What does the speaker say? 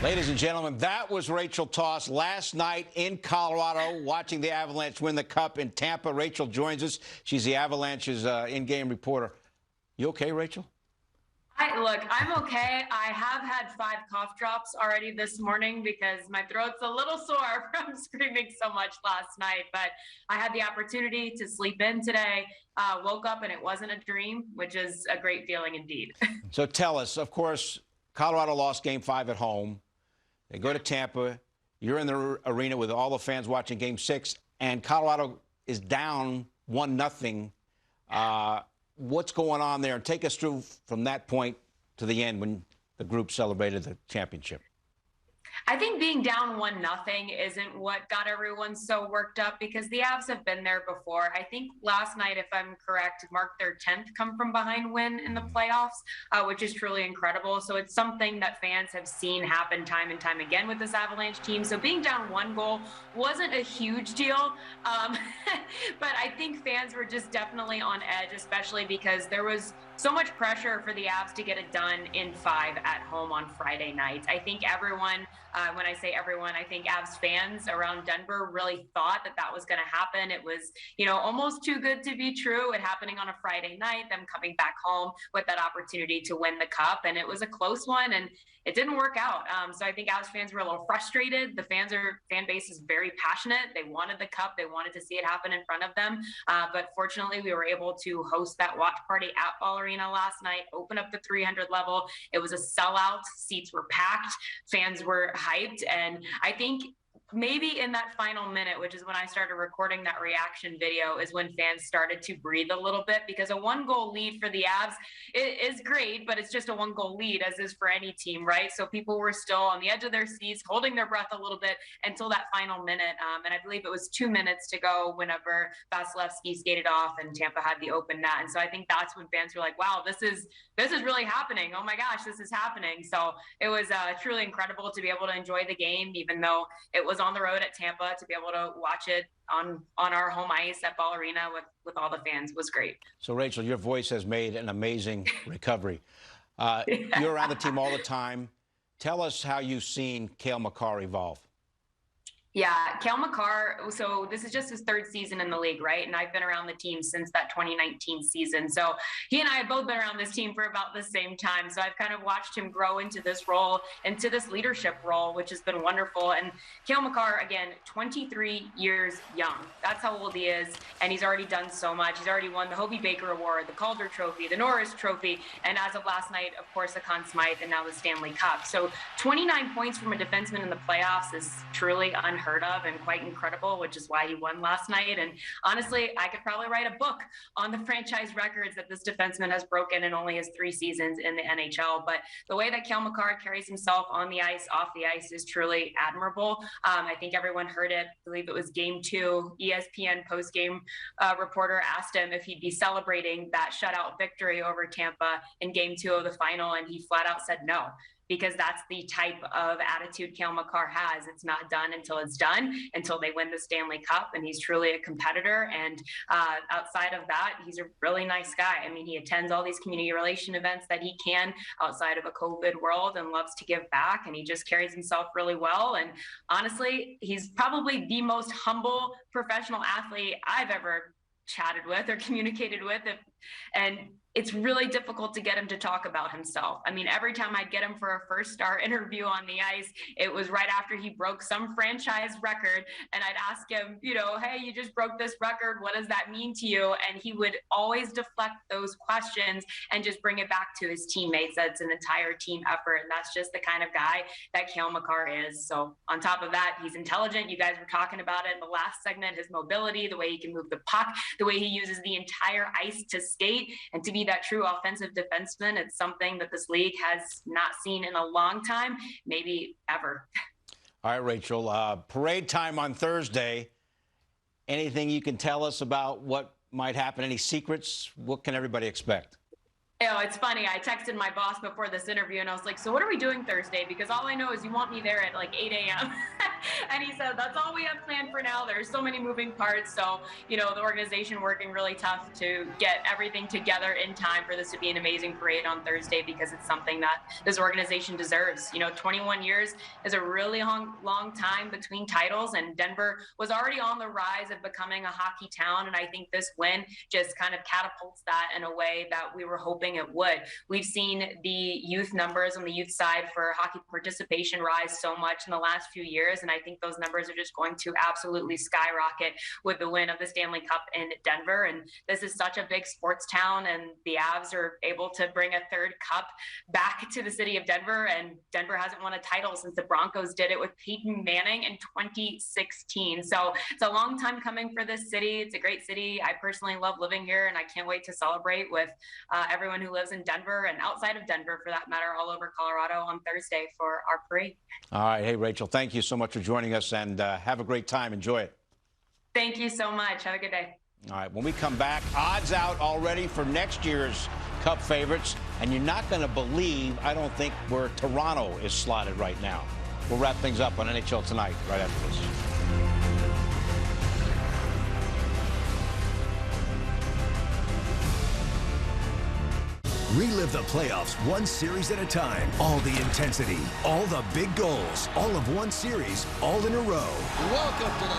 Ladies and gentlemen, that was Rachel Toss last night in Colorado, watching the Avalanche win the Cup in Tampa. Rachel joins us. She's the Avalanche's in-game reporter. You okay, Rachel? Look, I'm okay. I have had 5 cough drops already this morning because my throat's a little sore from screaming so much last night. But I had the opportunity to sleep in today, woke up, and it wasn't a dream, which is a great feeling indeed. So tell us, of course, Colorado lost Game 5 at home. They go to Tampa. You're in the arena with all the fans watching Game 6, and Colorado is down 1-0. What's going on there? And take us through from that point to the end when the group celebrated the championship. I think being down 1-0 isn't what got everyone so worked up because the Avs have been there before. I think last night, if I'm correct, marked their 10th come from behind win in the playoffs, which is truly incredible. So it's something that fans have seen happen time and time again with this Avalanche team. So being down 1 goal wasn't a huge deal. But I think fans were just definitely on edge, especially because there was so much pressure for the Avs to get it done in 5 at home on Friday night. I think everyone, when I say everyone, I think Avs fans around Denver really thought that that was going to happen. It was, almost too good to be true. It happening on a Friday night, them coming back home with that opportunity to win the Cup. And it was a close one, and it didn't work out. So I think Avs fans were a little frustrated. The fan base is very passionate. They wanted the Cup. They wanted to see it happen in front of them. But fortunately, we were able to host that watch party at Ball Arena last night, open up the 300 level. It was a sellout. Seats were packed. Fans were hyped. And I think maybe in that final minute, which is when I started recording that reaction video, is when fans started to breathe a little bit, because a 1-goal lead for the Avs is great, but it's just a 1-goal lead, as is for any team, right? So people were still on the edge of their seats, holding their breath a little bit until that final minute. And I believe it was 2 minutes to go whenever Vasilevsky skated off and Tampa had the open net. And so I think that's when fans were like, wow, this is really happening. Oh my gosh, this is happening. So it was truly incredible to be able to enjoy the game, even though it was on the road at Tampa. To be able to watch it on our home ice at Ball Arena with all the fans was great. So Rachel, your voice has made an amazing recovery. You're around the team all the time. Tell us how you've seen Cale Makar evolve. Yeah, Cale Makar, so this is just his 3rd season in the league, right? And I've been around the team since that 2019 season. So he and I have both been around this team for about the same time. So I've kind of watched him grow into this role, into this leadership role, which has been wonderful. And Cale Makar, again, 23 years young. That's how old he is. And he's already done so much. He's already won the Hobey Baker Award, the Calder Trophy, the Norris Trophy, and as of last night, of course, the Conn Smythe, and now the Stanley Cup. So 29 points from a defenseman in the playoffs is truly unheard of and quite incredible, which is why he won last night. And honestly, I could probably write a book on the franchise records that this defenseman has broken in only his 3 seasons in the NHL. But the way that Cale Makar carries himself on the ice, off the ice, is truly admirable. I think everyone heard it. I believe it was Game 2. ESPN post-game reporter asked him if he'd be celebrating that shutout victory over Tampa in Game 2 of the final, and he flat out said no, because that's the type of attitude Cale Makar has. It's not done until it's done, until they win the Stanley Cup, and he's truly a competitor. And outside of that, he's a really nice guy. I mean, he attends all these community relation events that he can outside of a COVID world and loves to give back, and he just carries himself really well. And honestly, he's probably the most humble professional athlete I've ever chatted with or communicated with. And it's really difficult to get him to talk about himself. I mean, every time I'd get him for a first star interview on the ice, it was right after he broke some franchise record. And I'd ask him, hey, you just broke this record. What does that mean to you? And he would always deflect those questions and just bring it back to his teammates. That's an entire team effort. And that's just the kind of guy that Cale Makar is. So on top of that, he's intelligent. You guys were talking about it in the last segment, his mobility, the way he can move the puck, the way he uses the entire ice to skate and to be that true offensive defenseman. It's something that this league has not seen in a long time, maybe ever. All right, Rachel, parade time on Thursday. Anything you can tell us about what might happen? Any secrets? What can everybody expect? It's funny. I texted my boss before this interview and I was like, so what are we doing Thursday? Because all I know is you want me there at like 8 a.m. And he said, that's all we have planned for now. There's so many moving parts. So, the organization working really tough to get everything together in time for this to be an amazing parade on Thursday, because it's something that this organization deserves. 21 years is a really long time between titles, and Denver was already on the rise of becoming a hockey town. And I think this win just kind of catapults that in a way that we were hoping it would. We've seen the youth numbers on the youth side for hockey participation rise so much in the last few years, and I think those numbers are just going to absolutely skyrocket with the win of the Stanley Cup in Denver. And this is such a big sports town, and the Avs are able to bring a third cup back to the city of Denver, and Denver hasn't won a title since the Broncos did it with Peyton Manning in 2016. So it's a long time coming for this city. It's a great city. I personally love living here, and I can't wait to celebrate with everyone who lives in Denver and outside of Denver, for that matter, all over Colorado on Thursday for our parade. All right. Hey, Rachel, thank you so much for joining us, and have a great time. Enjoy it. Thank you so much. Have a good day. All right. When we come back, odds out already for next year's Cup favorites, and you're not going to believe, I don't think, where Toronto is slotted right now. We'll wrap things up on NHL Tonight right after this. Relive the playoffs one series at a time. All the intensity, all the big goals, all of one series, all in a row. Welcome to the